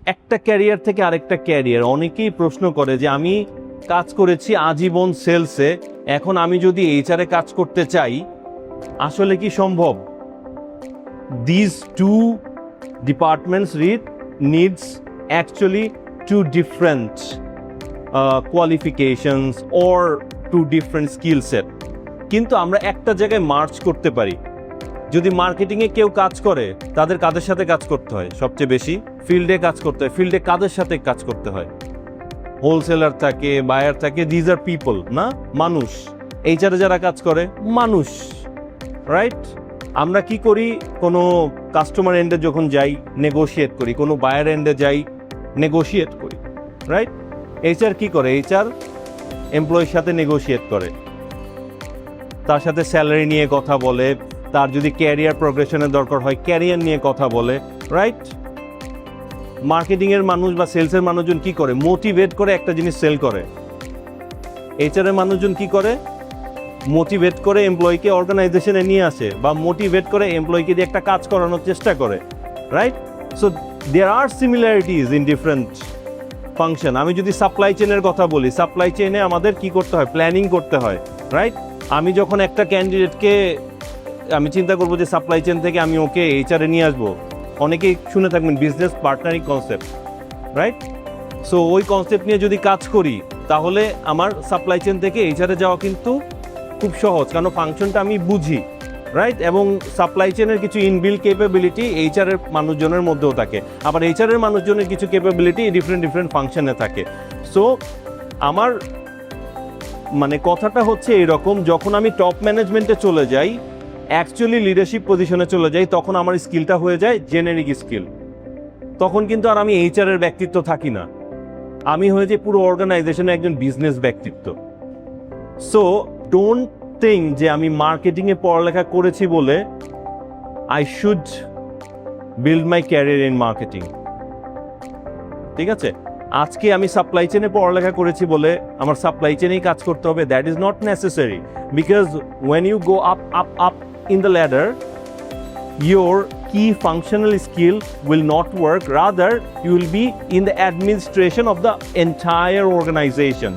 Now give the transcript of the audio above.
একটা ক্যারিয়ার থেকে আরেকটা ক্যারিয়ার, অনেকেই প্রশ্ন করে যে আমি কাজ করেছি আজীবন সেলসে, এখন আমি যদি এইচআরে কাজ করতে চাই আসলে কি সম্ভব? These two departments needs actually two different qualifications or two different skill set. কিন্তু আমরা একটা জায়গায় মার্চ করতে পারি। যদি মার্কেটিংয়ে কেউ কাজ করে, তাদের কাদের সাথে কাজ করতে হয় সবচেয়ে বেশি? ফিল্ডে কাজ করতে হয়। ফিল্ডে কাদের সাথে কাজ করতে হয়? হোলসেলার থাকে, বায়ার থাকে, দিজ আর পিপল, না মানুষ। এইচআরে যারা কাজ করে মানুষ, রাইট? আমরা কি করি? কোনো কাস্টমার এন্ডে যখন যাই নেগোশিয়েট করি, কোনো বায়ার এন্ডে যাই নেগোশিয়েট করি, রাইট? এইচআর কি করে? এইচআর এমপ্লয়ির সাথে নেগোশিয়েট করে, তার সাথে স্যালারি নিয়ে কথা বলে, তার যদি ক্যারিয়ার প্রোগ্রেশনের দরকার হয় ক্যারিয়ার নিয়ে কথা বলে, রাইট? মার্কেটিংয়ের মানুষ বা সেলসের মানুষজন কি করে? মোটিভেট করে একটা জিনিস সেল করে। এইচআরের মানুষজন কি করে? মোটিভেট করে এমপ্লয়িকে অর্গানাইজেশনে নিয়ে আসে বা মোটিভেট করে এমপ্লয়িকে দিয়ে একটা কাজ করানোর চেষ্টা করে, right? So there are similarities in different function. আমি যদি সাপ্লাই চেনের কথা বলি, সাপ্লাই চেনে আমাদের কি করতে হয়? প্ল্যানিং করতে হয়, রাইট? আমি যখন একটা ক্যান্ডিডেটকে আমি চিন্তা করবো যে সাপ্লাই চেন থেকে আমি ওকে এইচআরে নিয়ে আসবো, অনেকেই শুনে থাকবেন business partnering concept, right? So ওই কনসেপ্ট নিয়ে যদি কাজ করি তাহলে আমার সাপ্লাই চেন থেকে এইচআরে যাওয়া কিন্তু খুব সহজ, কারণ ফাংশনটা আমি বুঝি, রাইট? এবং সাপ্লাই চেনের কিছু ইনবিল ক্যাপাবিলিটি এইচআরের মানুষজনের মধ্যেও থাকে, আবার এইচআরের মানুষজনের কিছু ক্যাপাবিলিটি ডিফারেন্ট ফাংশনে থাকে। সো আমার মানে কথাটা হচ্ছে এরকম, যখন আমি টপ ম্যানেজমেন্টে চলে যাই, অ্যাকচুয়ালি লিডারশিপ পজিশনে চলে যাই, তখন আমার স্কিলটা হয়ে যায় জেনেরিক স্কিল। তখন কিন্তু আর আমি এইচআরের ব্যক্তিত্ব থাকি না, আমি হয়ে যাই পুরো অর্গানাইজেশনের একজন বিজনেস ব্যক্তিত্ব। সো ডোন্ট থিঙ্ক যে আমি মার্কেটিংয়ে পড়ালেখা করেছি বলে I should build my career in marketing. ঠিক আছে? আজকে আমি সাপ্লাই চেনে পড়ালেখা করেছি বলে আমার সাপ্লাই চেনেই কাজ করতে হবে, that is not necessary, because when you go up up up in the ladder, your key functional skill will not work, rather you will be in the administration of the entire organization.